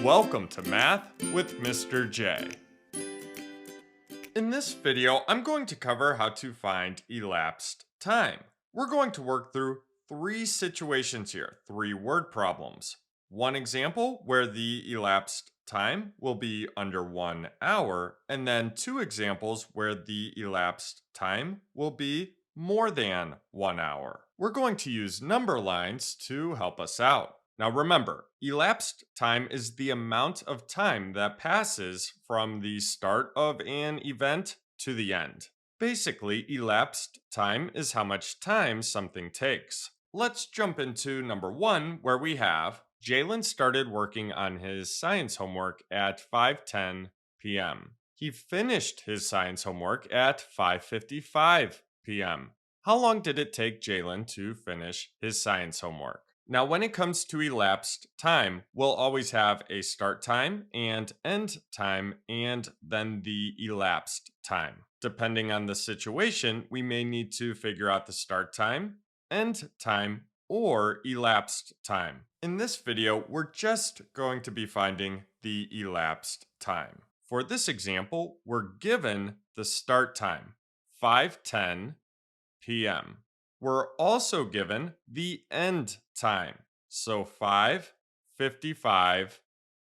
Welcome to Math with Mr. J. In this video, I'm going to cover how to find elapsed time. We're going to work through three situations here, three word problems. One example where the elapsed time will be under 1 hour, and then two examples where the elapsed time will be more than 1 hour. We're going to use number lines to help us out. Now remember, elapsed time is the amount of time that passes from the start of an event to the end. Basically, elapsed time is how much time something takes. Let's jump into number one, where we have Jalen started working on his science homework at 5:10 p.m. He finished his science homework at 5:55 p.m. How long did it take Jalen to finish his science homework? Now, when it comes to elapsed time, we'll always have a start time and end time, and then the elapsed time. Depending on the situation, we may need to figure out the start time, end time, or elapsed time. In this video, we're just going to be finding the elapsed time. For this example, we're given the start time, 5:10 p.m. We're also given the end time, so 5:55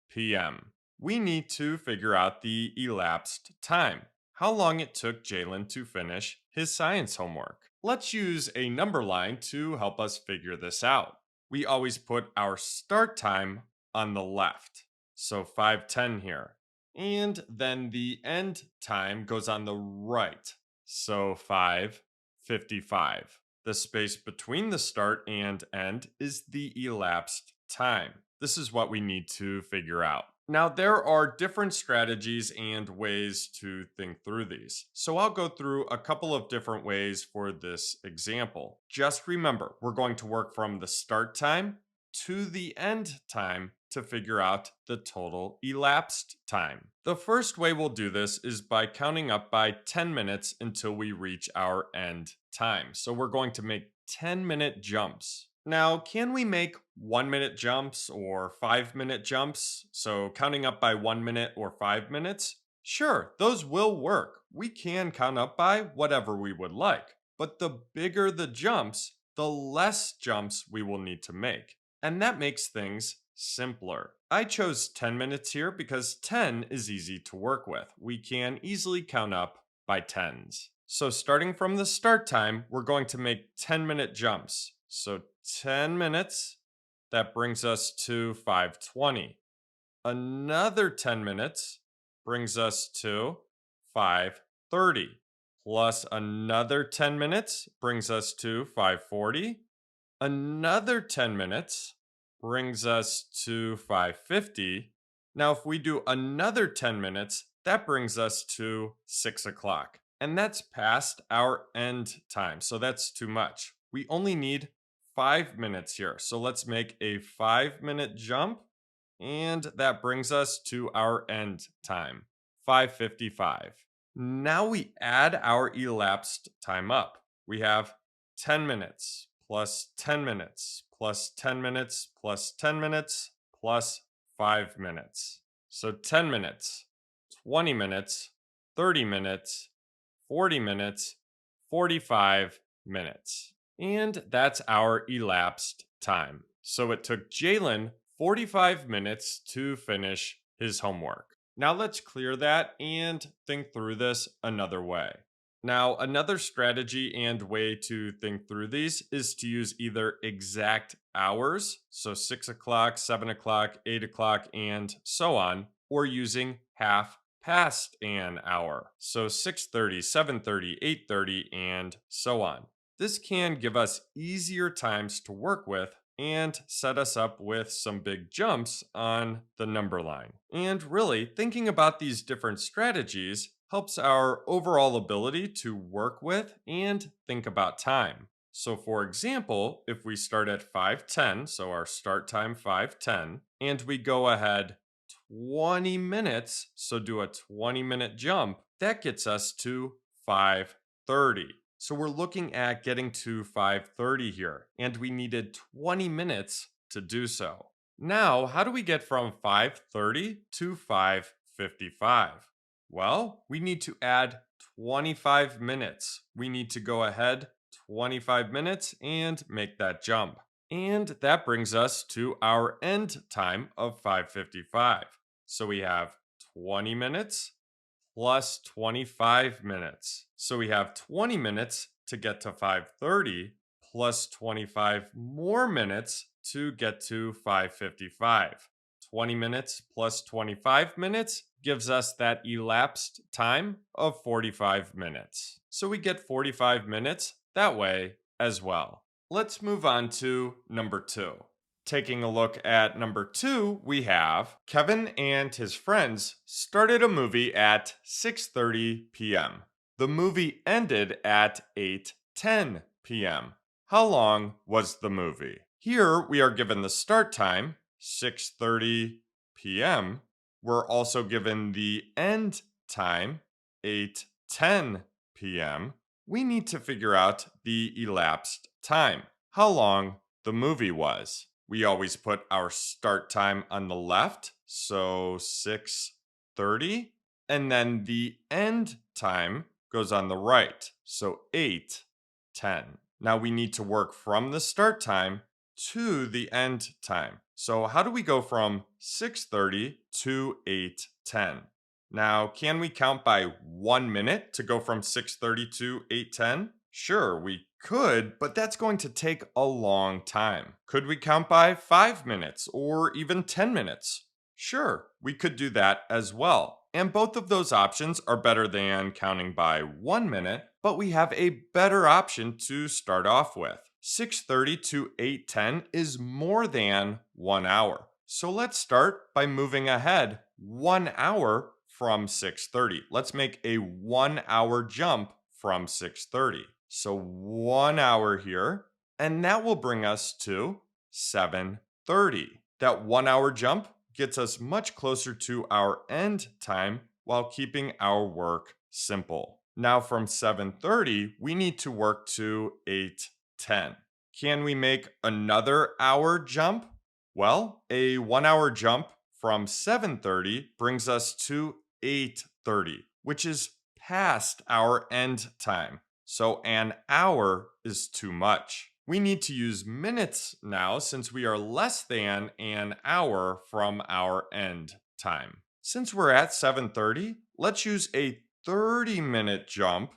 p.m. We need to figure out the elapsed time, how long it took Jalen to finish his science homework. Let's use a number line to help us figure this out. We always put our start time on the left, so 5:10 here. And then the end time goes on the right, so 5:55. The space between the start and end is the elapsed time. This is what we need to figure out. Now, there are different strategies and ways to think through these. So I'll go through a couple of different ways for this example. Just remember, we're going to work from the start time to the end time to figure out the total elapsed time. The first way we'll do this is by counting up by 10 minutes until we reach our end time. So we're going to make 10-minute jumps. Now, can we make 1-minute jumps or 5-minute jumps? So counting up by 1 minute or 5 minutes? Sure, those will work. We can count up by whatever we would like. But the bigger the jumps, the less jumps we will need to make. And that makes things simpler. I chose 10 minutes here because 10 is easy to work with. We can easily count up by tens. So starting from the start time, we're going to make 10-minute jumps. So 10 minutes, that brings us to 5:20. Another 10 minutes brings us to 5:30. Plus another 10 minutes brings us to 5:40. Another 10 minutes brings us to 5:50. Now, if we do another 10 minutes, that brings us to 6 o'clock. And that's past our end time, so that's too much. We only need 5 minutes here. So let's make a 5-minute jump, and that brings us to our end time, 5:55. Now we add our elapsed time up. We have 10 minutes plus 10 minutes plus 10 minutes plus 10 minutes plus 5 minutes. So 10 minutes, 20 minutes, 30 minutes, 40 minutes, 45 minutes. And that's our elapsed time. So it took Jalen 45 minutes to finish his homework. Now let's clear that and think through this another way. Now, another strategy and way to think through these is to use either exact hours, so 6 o'clock, 7 o'clock, 8 o'clock, and so on, or using half past an hour, so 6:30, 7:30, 8:30, and so on. This can give us easier times to work with and set us up with some big jumps on the number line. And really, thinking about these different strategies helps our overall ability to work with and think about time. So for example, if we start at 5:10, so our start time 5:10, and we go ahead 20 minutes, so do a 20-minute jump, that gets us to 5:30. So we're looking at getting to 5:30 here, and we needed 20 minutes to do so. Now, how do we get from 5:30 to 5:55? Well, we need to add 25 minutes. We need to go ahead 25 minutes and make that jump. And that brings us to our end time of 5:55. So we have 20 minutes plus 25 minutes. So we have 20 minutes to get to 5:30 plus 25 more minutes to get to 5:55. 20 minutes plus 25 minutes gives us that elapsed time of 45 minutes. So we get 45 minutes that way as well. Let's move on to number 2. Taking a look at number 2, we have Kevin and his friends started a movie at 6:30 p.m. The movie ended at 8:10 p.m. How long was the movie? Here we are given the start time, 6:30 p.m. We're also given the end time, 8:10 p.m. We need to figure out the elapsed time, how long the movie was. We always put our start time on the left, so 6:30, and then the end time goes on the right, so 8:10. Now we need to work from the start time to the end time. So how do we go from 6:30 to 8:10? Now, can we count by 1 minute to go from 6:30 to 8:10? Sure, we could, but that's going to take a long time. Could we count by 5 minutes or even 10 minutes? Sure, we could do that as well. And both of those options are better than counting by 1 minute, but we have a better option to start off with. 6:30 to 8:10 is more than 1 hour. So let's start by moving ahead 1 hour from 6:30. Let's make a 1 hour jump from 6:30. So 1 hour here, and that will bring us to 7:30. That 1 hour jump gets us much closer to our end time while keeping our work simple. Now from 7:30, we need to work to 8:10. Can we make another hour jump? Well, a 1 hour jump from 7:30 brings us to 8:30, which is past our end time. So an hour is too much. We need to use minutes now since we are less than an hour from our end time. Since we're at 7:30, let's use a 30-minute jump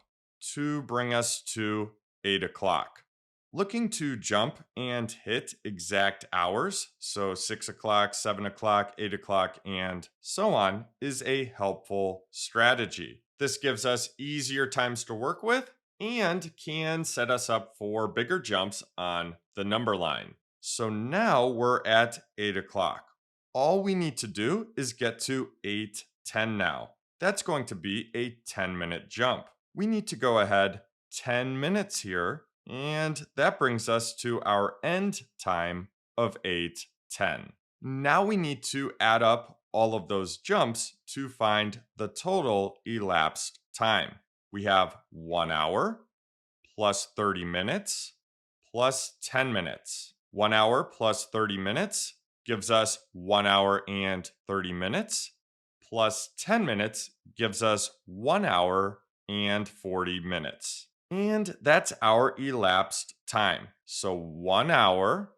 to bring us to 8 o'clock. Looking to jump and hit exact hours, so 6 o'clock, 7 o'clock, 8 o'clock, and so on, is a helpful strategy. This gives us easier times to work with and can set us up for bigger jumps on the number line. So now we're at 8 o'clock. All we need to do is get to 8:10 now. That's going to be a 10-minute jump. We need to go ahead 10 minutes here, and that brings us to our end time of 8:10. Now we need to add up all of those jumps to find the total elapsed time. We have 1 hour plus 30 minutes plus 10 minutes. 1 hour plus 30 minutes gives us 1 hour and 30 minutes plus 10 minutes gives us 1 hour and 40 minutes. And that's our elapsed time. So 1 hour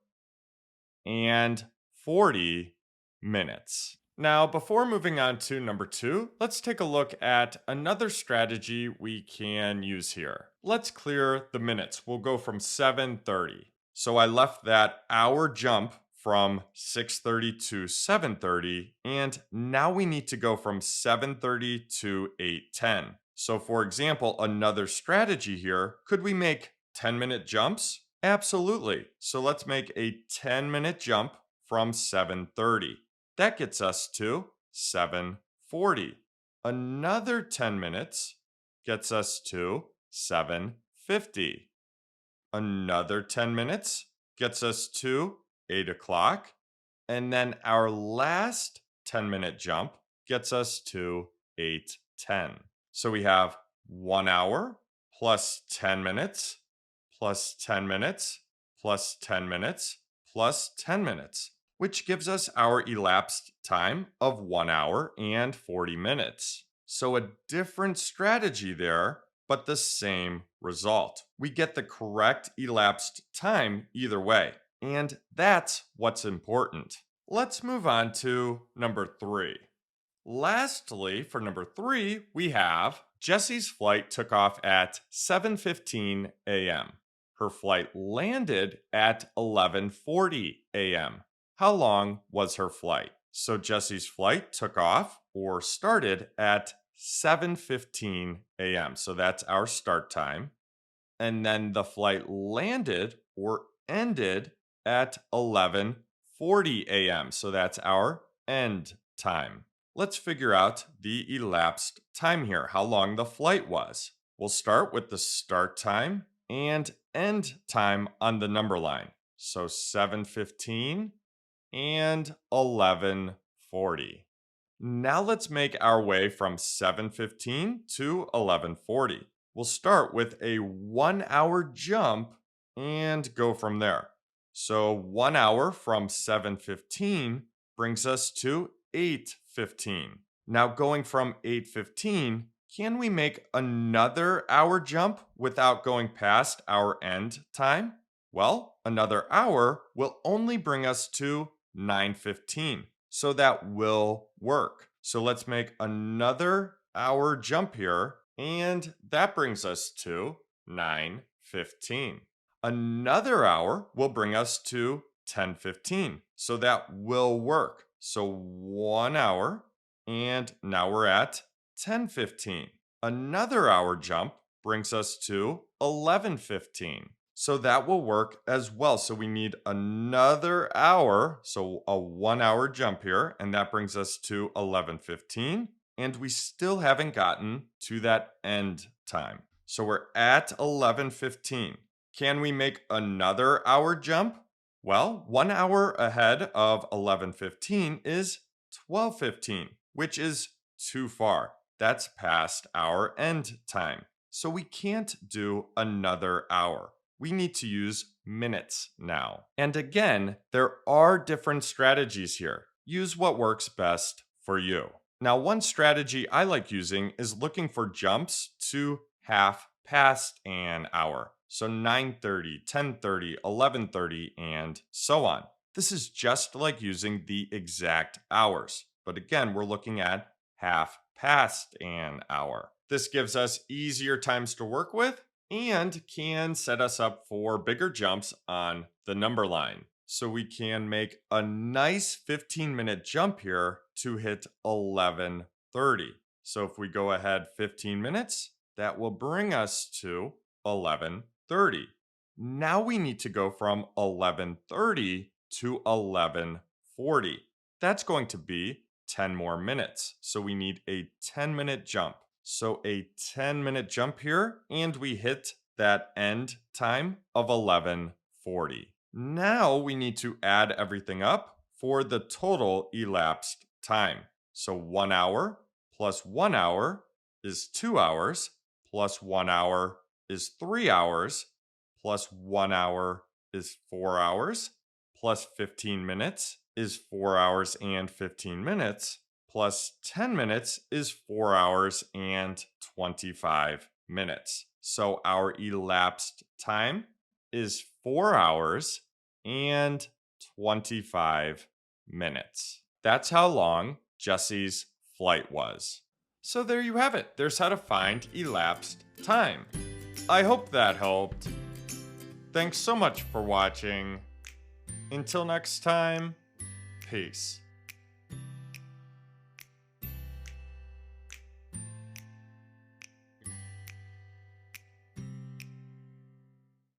and 40 minutes. Now, before moving on to number 2, let's take a look at another strategy we can use here. Let's clear the minutes. We'll go from 7:30. So I left that hour jump from 6:30 to 7:30, and now we need to go from 7:30 to 8:10. So for example, another strategy here, could we make 10-minute jumps? Absolutely. So let's make a 10-minute jump from 7:30. That gets us to 7:40. Another 10 minutes gets us to 7:50. Another 10 minutes gets us to 8 o'clock. And then our last 10-minute jump gets us to 8:10. So we have 1 hour plus 10 minutes plus 10 minutes plus 10 minutes plus 10 minutes. which gives us our elapsed time of 1 hour and 40 minutes. So a different strategy there, but the same result. We get the correct elapsed time either way, and that's what's important. Let's move on to number 3. Lastly, for number 3, we have Jessie's flight took off at 7:15 a.m. Her flight landed at 11:40 a.m. How long was her flight? So Jessie's flight took off or started at 7:15 a.m. So that's our start time. And then the flight landed or ended at 11:40 a.m. So that's our end time. Let's figure out the elapsed time here, how long the flight was. We'll start with the start time and end time on the number line. So 7:15 and 11:40. Now let's make our way from 7:15 to 11:40. We'll start with a 1 hour jump and go from there. So 1 hour from 7:15 brings us to 8:15. Now going from 8:15, can we make another hour jump without going past our end time? Well, another hour will only bring us to 9:15. So that will work. So let's make another hour jump here, and that brings us to 9:15. Another hour will bring us to 10:15. So that will work. So 1 hour, and now we're at 10:15. Another hour jump brings us to 11:15. So that will work as well. So we need another hour, so a 1 hour jump here, and that brings us to 11:15. And we still haven't gotten to that end time. So we're at 11:15. Can we make another hour jump? Well, 1 hour ahead of 11:15 is 12:15, which is too far. That's past our end time. So we can't do another hour. We need to use minutes now. And again, there are different strategies here. Use what works best for you. Now, one strategy I like using is looking for jumps to half past an hour. So 9:30, 10:30, 11:30, and so on. This is just like using the exact hours. But again, we're looking at half past an hour. This gives us easier times to work with and can set us up for bigger jumps on the number line. So we can make a nice 15-minute jump here to hit 11:30. So if we go ahead 15 minutes, that will bring us to 11:30. Now we need to go from 11:30 to 11:40. That's going to be 10 more minutes. So we need a 10-minute jump. So a 10-minute jump here, and we hit that end time of 11:40. Now we need to add everything up for the total elapsed time. So 1 hour plus 1 hour is 2 hours, plus 1 hour is 3 hours, plus 1 hour is 4 hours, plus 15 minutes is 4 hours and 15 minutes, plus 10 minutes is 4 hours and 25 minutes. So our elapsed time is 4 hours and 25 minutes. That's how long Jessie's flight was. So there you have it. There's how to find elapsed time. I hope that helped. Thanks so much for watching. Until next time, peace.